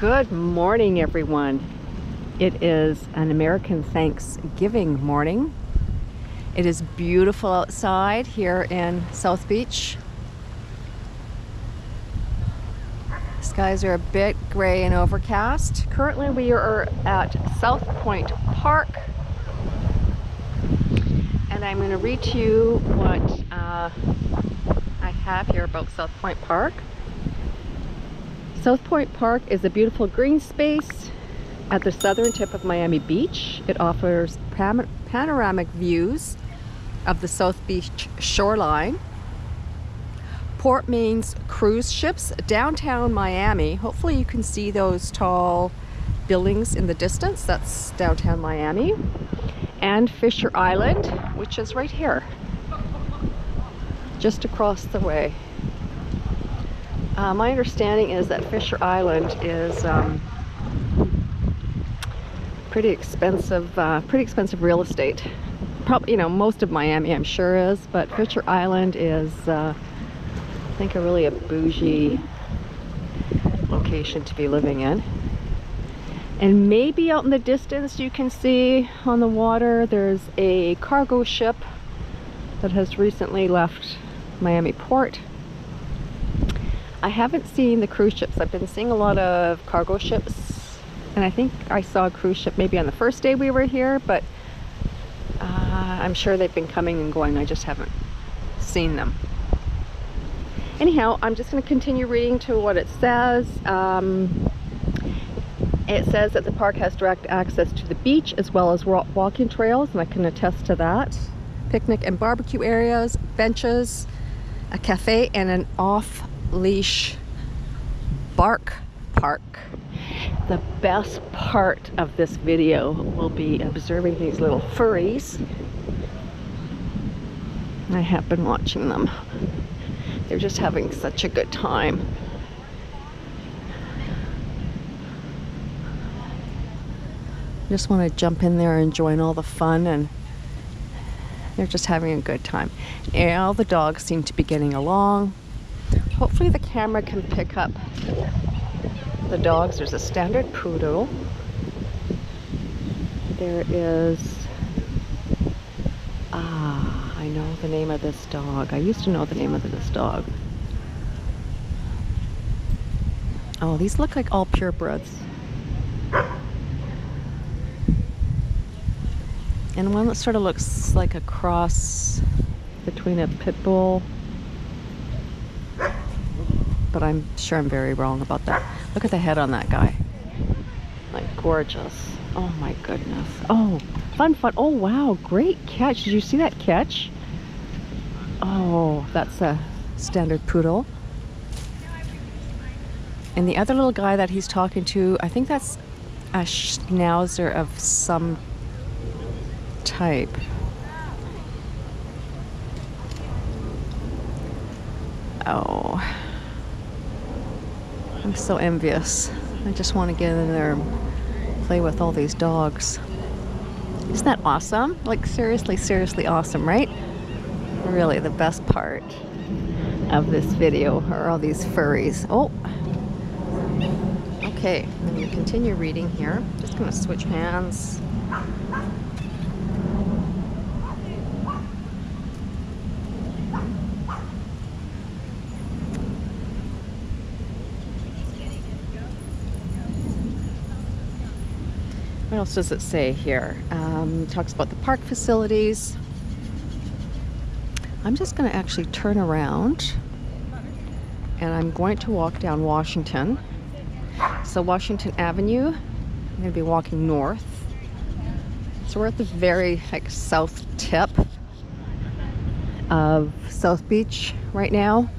Good morning, everyone. It is an American Thanksgiving morning. It is beautiful outside here in South Beach. Skies are a bit gray and overcast. Currently we are at South Pointe Park, and I'm going to read to you what I have here about South Pointe Park. South Pointe Park is a beautiful green space at the southern tip of Miami Beach. It offers panoramic views of the South Beach shoreline. Port means cruise ships, downtown Miami. Hopefully you can see those tall buildings in the distance. That's downtown Miami. And Fisher Island, which is right here, just across the way. My understanding is that Fisher Island is pretty expensive real estate. Probably, you know, most of Miami I'm sure is, but Fisher Island is I think a bougie location to be living in. And maybe out in the distance you can see on the water there's a cargo ship that has recently left Miami Port. I haven't seen the cruise ships. I've been seeing a lot of cargo ships, and I think I saw a cruise ship maybe on the first day we were here, but I'm sure they've been coming and going. I just haven't seen them. Anyhow, I'm just going to continue reading to what it says. It says that the park has direct access to the beach as well as walking trails, and I can attest to that. Picnic and barbecue areas, benches, a cafe, and an off-leash bark park. The best part of this video will be observing these little furries. I have been watching them. They're just having such a good time. Just want to jump in there and join all the fun, and they're just having a good time. And all the dogs seem to be getting along. Hopefully the camera can pick up the dogs. There's a standard poodle. There is, I know the name of this dog. I used to know the name of this dog. Oh, these look like all purebreds. And one that sort of looks like a cross between a pit bull, but I'm sure I'm very wrong about that. Look at the head on that guy. Like, gorgeous. Oh my goodness. Oh, fun. Oh wow, great catch. Did you see that catch? Oh, that's a standard poodle. And the other little guy that he's talking to, I think that's a schnauzer of some type. Oh, I'm so envious. I just want to get in there and play with all these dogs. Isn't that awesome? Like, seriously awesome, right? Really, the best part of this video are all these furries. Oh, okay, I'm going to continue reading here. Just going to switch hands. What else does it say here? It talks about the park facilities. I'm just going to actually turn around, and I'm going to walk down Washington. So Washington Avenue, I'm going to be walking north. So we're at the very south tip of South Beach right now.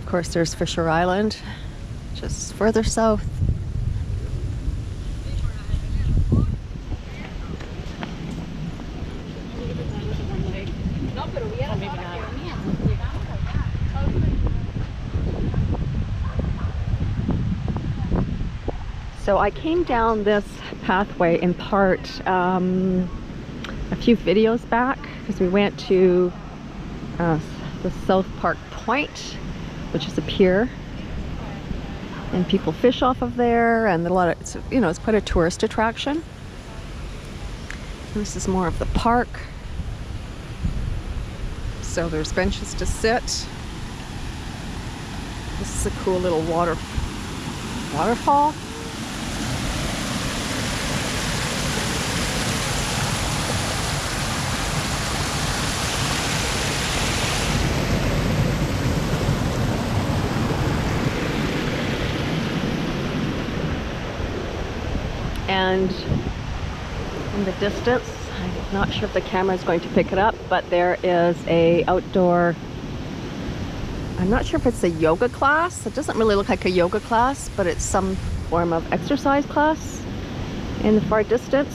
Of course, there's Fisher Island, just further south. So I came down this pathway in part a few videos back because we went to the South Pointe, which is a pier and people fish off of there, and a lot of, it's quite a tourist attraction. This is more of the park. So there's benches to sit. This is a cool little waterfall. And in the distance, I'm not sure if the camera is going to pick it up, but there is a outdoor, I'm not sure if it's a yoga class. It doesn't really look like a yoga class, but it's some form of exercise class in the far distance.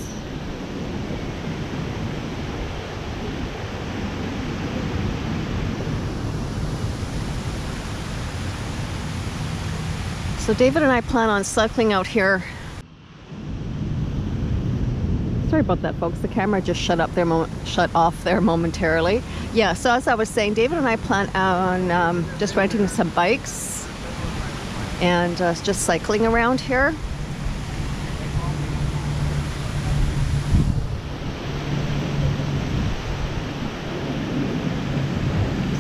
So David and I plan on cycling out here. Sorry about that, folks. The camera just shut off there momentarily. Yeah, so as I was saying, David and I plan on just renting some bikes and just cycling around here.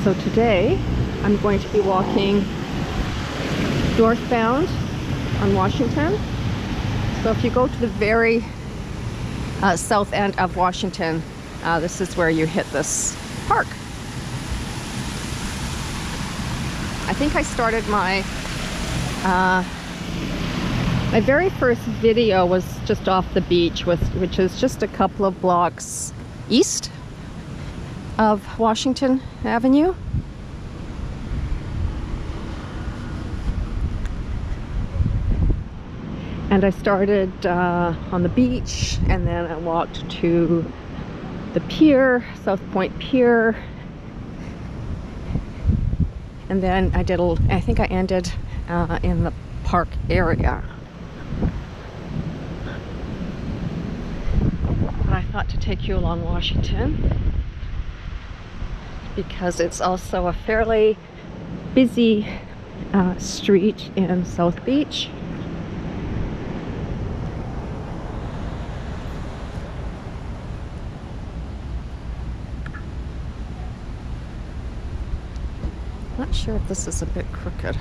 So today I'm going to be walking northbound on Washington. So if you go to the very south end of Washington, this is where you hit this park. I think I started my my very first video was just off the beach, which is just a couple of blocks east of Washington Avenue. And I started on the beach, and then I walked to the pier, South Pointe Pier, and then I think I ended in the park area. But I thought to take you along Washington because it's also a fairly busy street in South Beach. Not sure if this is a bit crooked.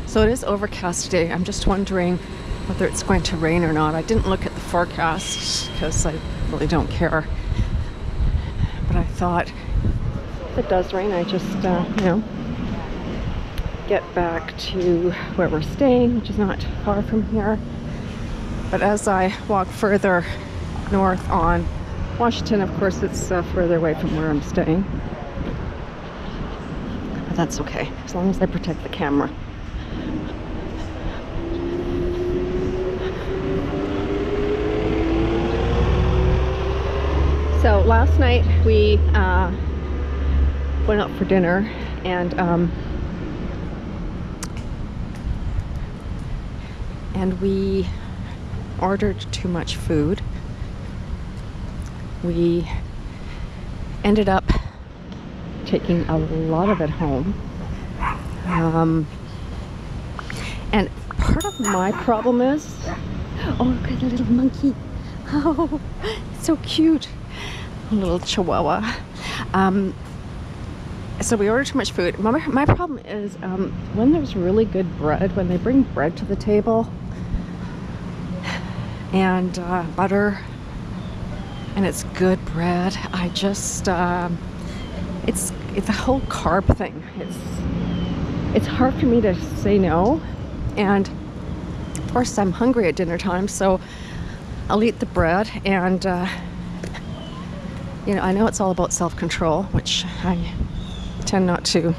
So it is overcast today. I'm just wondering whether it's going to rain or not. I didn't look at the forecast because I really don't care. But I thought if it does rain, I just, get back to where we're staying, which is not far from here. But as I walk further north on Washington, of course it's further away from where I'm staying. But that's okay, as long as I protect the camera. So last night we went out for dinner, and we ordered too much food. We ended up taking a lot of it home. And part of my problem is, oh, look at the little monkey. Oh, so cute. A little chihuahua. So we ordered too much food. My problem is when there's really good bread, when they bring bread to the table, and butter, and it's good bread, I just it's a whole carb thing. It's hard for me to say no, and of course I'm hungry at dinner time, so I'll eat the bread. And I know it's all about self-control, which I tend not to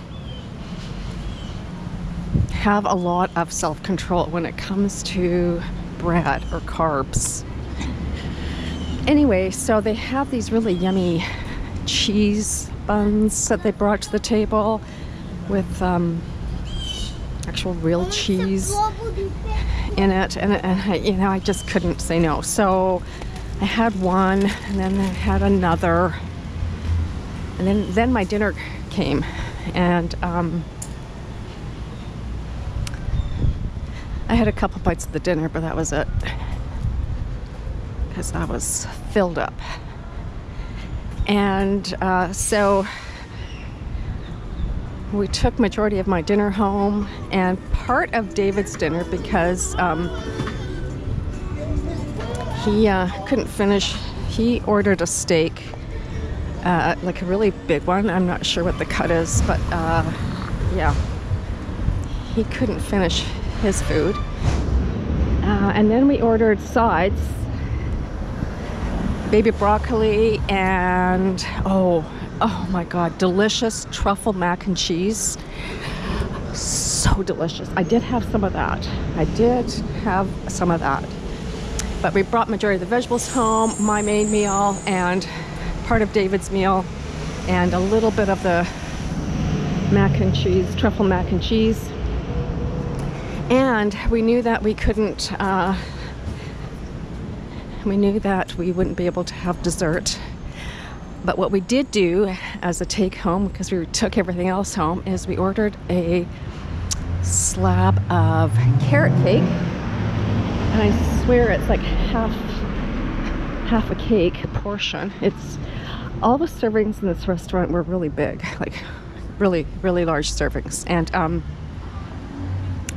have a lot of self-control when it comes to bread or carbs. Anyway, so they have these really yummy cheese buns that they brought to the table with actual real cheese in it, and I just couldn't say no. So I had one, and then I had another, and then my dinner came, and I had a couple bites of the dinner, but that was it, because I was filled up. And so we took majority of my dinner home, and part of David's dinner, because he couldn't finish. He ordered a steak, like a really big one. I'm not sure what the cut is, but yeah, he couldn't finish his food. And then we ordered sides, baby broccoli, and oh my god, delicious truffle mac and cheese. So delicious. I did have some of that. But we brought majority of the vegetables home, my main meal and part of David's meal, and a little bit of the mac and cheese, truffle mac and cheese. And we knew that we couldn't, we knew that we wouldn't be able to have dessert. But what we did do as a take home, because we took everything else home, is we ordered a slab of carrot cake. And I swear it's like half a cake portion. It's all the servings in this restaurant were really big, like really large servings. And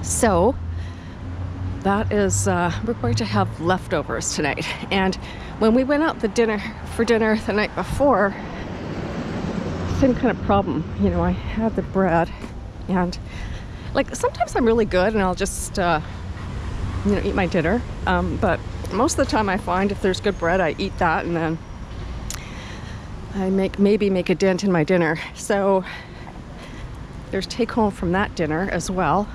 so that is we're going to have leftovers tonight. And when we went out for dinner the night before, same kind of problem. You know, I had the bread, and like sometimes I'm really good and I'll just you know, eat my dinner, but most of the time I find if there's good bread, I eat that, and then I maybe make a dent in my dinner. So there's take home from that dinner as well.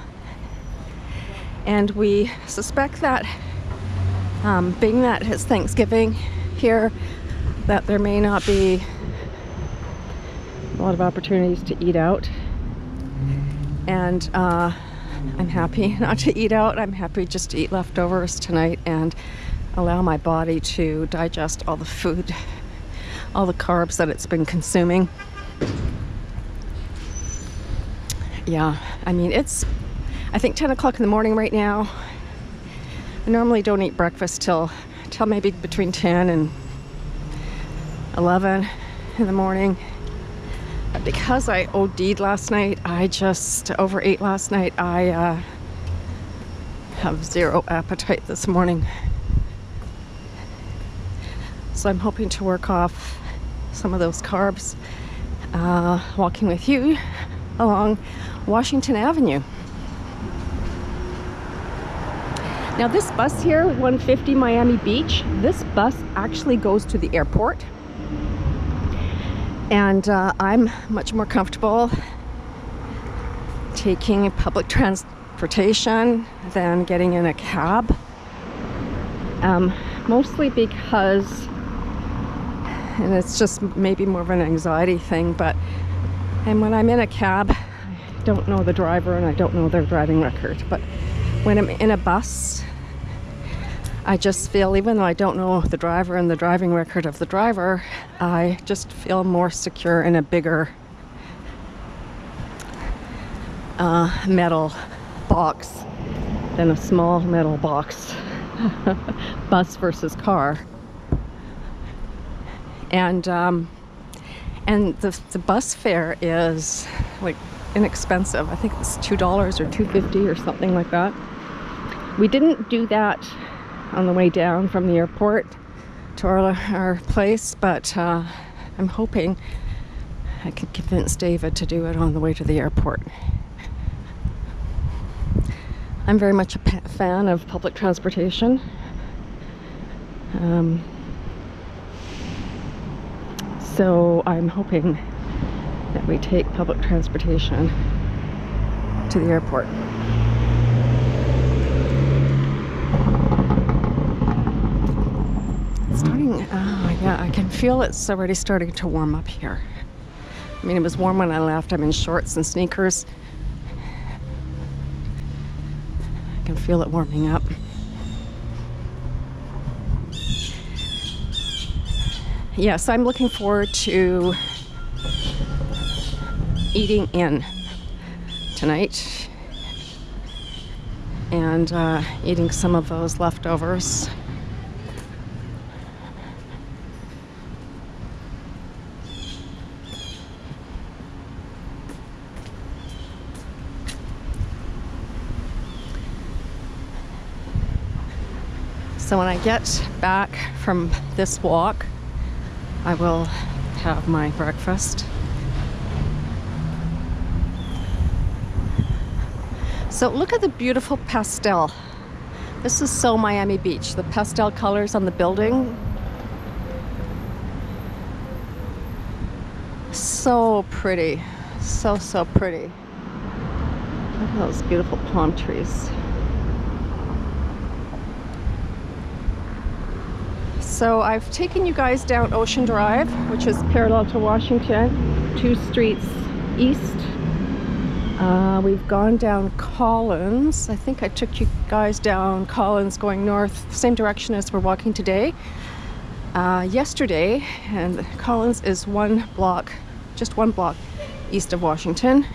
And we suspect that being that it's Thanksgiving here, that there may not be a lot of opportunities to eat out. And I'm happy not to eat out. I'm happy just to eat leftovers tonight and allow my body to digest all the food, all the carbs that it's been consuming. Yeah, I mean, it's, I think 10 o'clock in the morning right now. I normally don't eat breakfast till maybe between 10 and 11 in the morning. But because I OD'd last night, I just overate last night. I have zero appetite this morning. So I'm hoping to work off some of those carbs walking with you along Washington Avenue. Now this bus here, 150 Miami Beach, this bus actually goes to the airport. And I'm much more comfortable taking public transportation than getting in a cab. Mostly because, and it's just maybe more of an anxiety thing, and when I'm in a cab, I don't know the driver and I don't know their driving record. But when I'm in a bus, I just feel, even though I don't know the driver and the driving record of the driver, I just feel more secure in a bigger metal box than a small metal box. Bus versus car. And the bus fare is like inexpensive. I think it's $2 or $2.50 or something like that. We didn't do that on the way down from the airport to our place, but I'm hoping I can convince David to do it on the way to the airport. I'm very much a fan of public transportation. So I'm hoping that we take public transportation to the airport. Yeah, I can feel it's already starting to warm up here. I mean, it was warm when I left. I'm in shorts and sneakers. feel it warming up. Yes, I'm looking forward to eating in tonight and eating some of those leftovers. So when I get back from this walk, I will have my breakfast. So look at the beautiful pastel. This is so Miami Beach. The pastel colors on the building. So pretty. So, so pretty. Look at those beautiful palm trees. So I've taken you guys down Ocean Drive, which is parallel to Washington, 2 streets east. We've gone down Collins. I think I took you guys down Collins going north, same direction as we're walking today. Yesterday, and Collins is just one block east of Washington,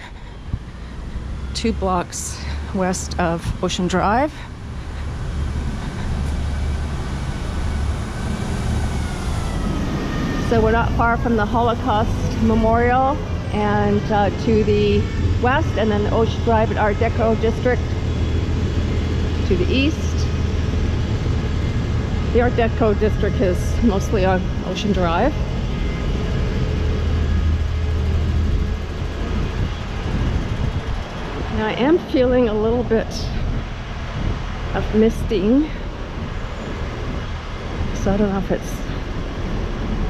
2 blocks west of Ocean Drive. So we're not far from the Holocaust Memorial, and to the west, and then Ocean Drive and Art Deco District to the east. The Art Deco District is mostly on Ocean Drive. Now I am feeling a little bit of misting, so I don't know if it's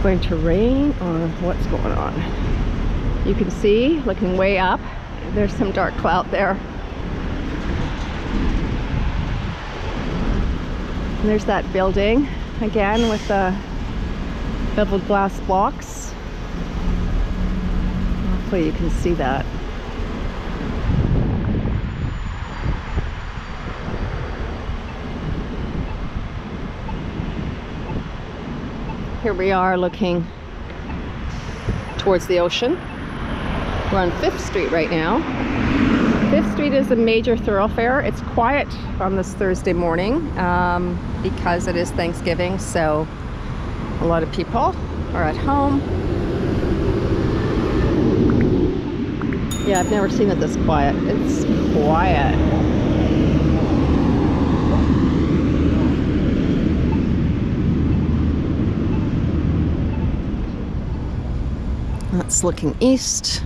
going to rain or what's going on. You can see, looking way up, there's some dark cloud there. And there's that building again with the beveled glass blocks. Hopefully you can see that. Here we are looking towards the ocean. We're on 5th Street right now. 5th Street is a major thoroughfare. It's quiet on this Thursday morning because it is Thanksgiving, so a lot of people are at home. Yeah, I've never seen it this quiet. It's quiet. That's looking east.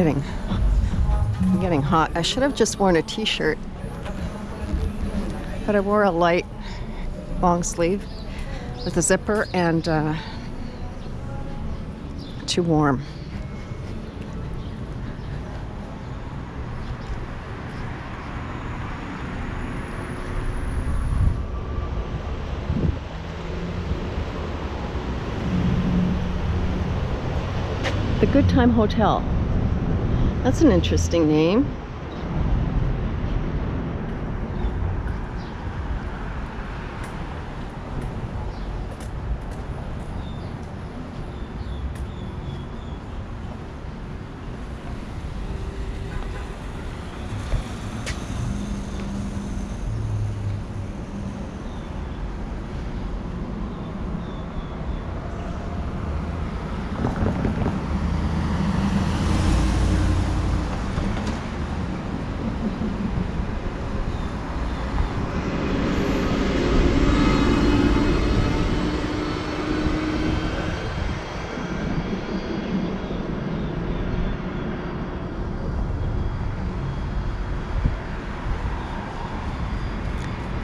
I'm getting hot. I should have just worn a t-shirt, but I wore a light long sleeve with a zipper and too warm. The Good Time Hotel. That's an interesting name.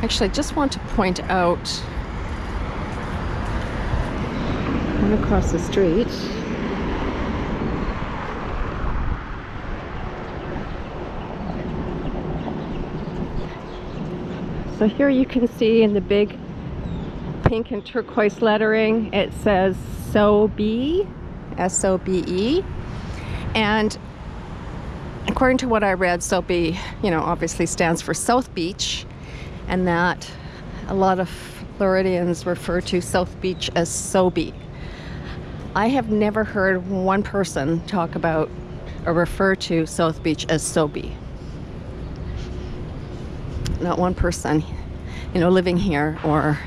Actually, I just want to point out, I'm across the street. So here you can see in the big pink and turquoise lettering, it says SOBE, S-O-B-E. And according to what I read, SOBE, you know, obviously stands for South Beach, and that a lot of Floridians refer to South Beach as SOBE. I have never heard one person talk about or refer to South Beach as SOBE. Not one person, you know, living here or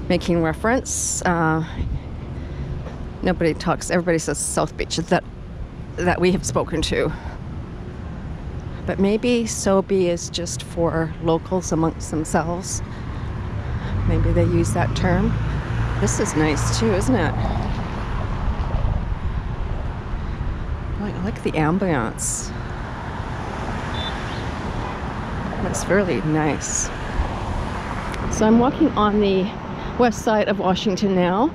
making reference. Nobody talks, everybody says South Beach that we have spoken to. But maybe SOBE is just for locals amongst themselves. Maybe they use that term. This is nice too, isn't it? I like the ambiance. Looks really nice. So I'm walking on the west side of Washington now.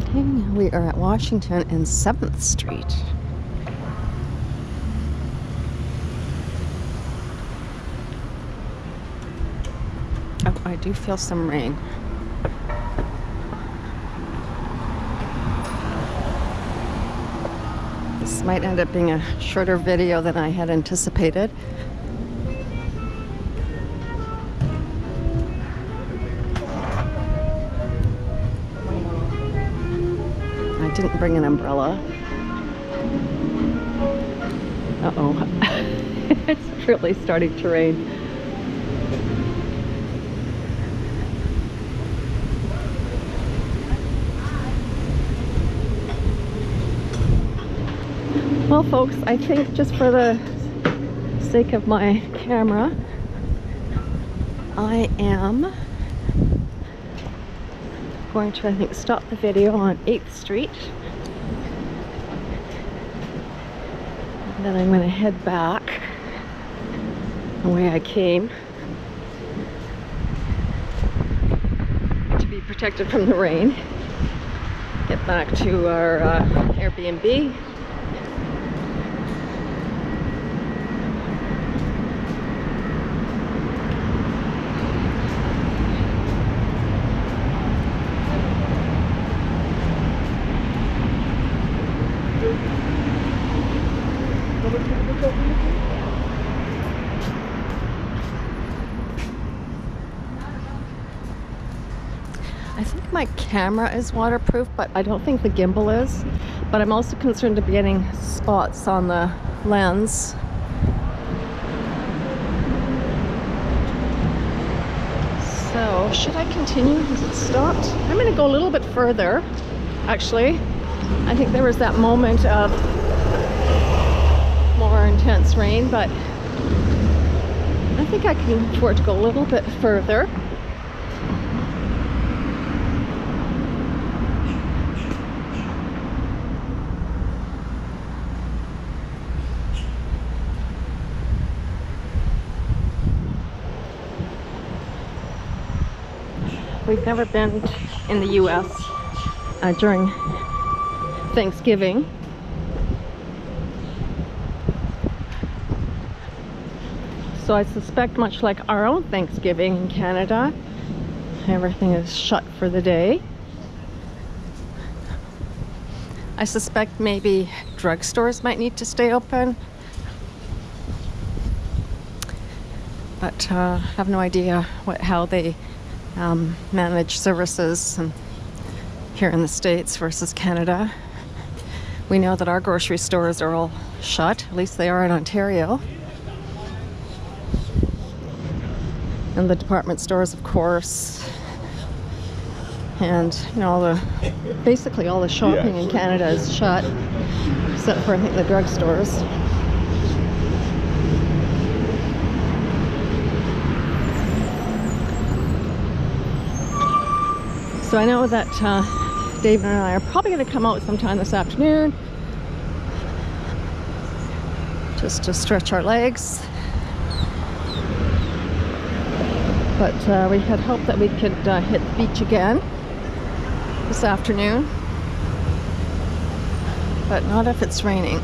Okay, now we are at Washington and 7th Street. Oh, I do feel some rain. This might end up being a shorter video than I had anticipated. I didn't bring an umbrella. Uh-oh. It's really starting to rain. Well, folks, I think just for the sake of my camera, I am going to, I think, stop the video on 8th Street. And then I'm going to head back the way I came to be protected from the rain. Get back to our Airbnb. I think my camera is waterproof, but I don't think the gimbal is. But I'm also concerned of getting spots on the lens. So, should I continue? Has it stopped? I'm going to go a little bit further, actually. I think there was that moment of more intense rain, but I think I can afford to go a little bit further. We've never been in the US during Thanksgiving. So I suspect, much like our own Thanksgiving in Canada, everything is shut for the day. I suspect maybe drugstores might need to stay open, but I have no idea how they manage services here in the States versus Canada. We know that our grocery stores are all shut, at least they are in Ontario. And the department stores, of course. And, you know, basically all the shopping in Canada is shut, except for, I think, the drugstores. So I know that David and I are probably going to come out sometime this afternoon just to stretch our legs. But we had hoped that we could hit the beach again this afternoon, but not if it's raining.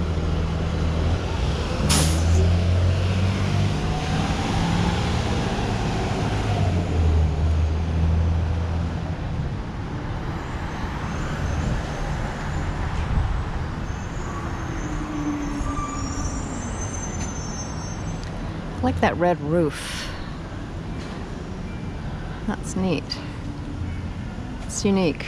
I like that red roof. That's neat. It's unique.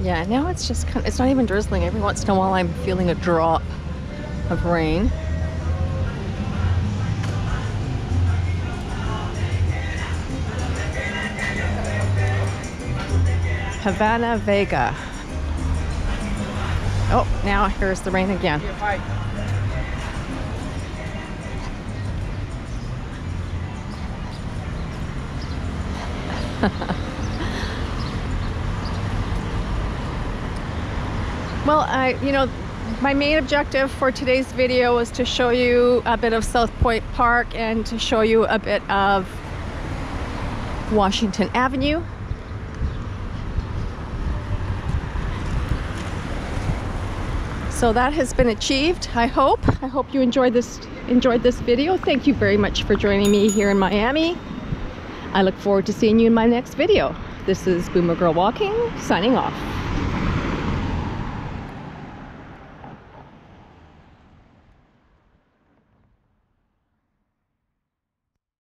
Yeah, now it's just kind of, it's not even drizzling. Every once in a while I'm feeling a drop of rain. Havana Vega. Oh, now here's the rain again. Well, my main objective for today's video was to show you a bit of South Pointe Park and to show you a bit of Washington Avenue. So that has been achieved, I hope. I hope you enjoyed this video. Thank you very much for joining me here in Miami. I look forward to seeing you in my next video. This is Boomer Girl Walking, signing off.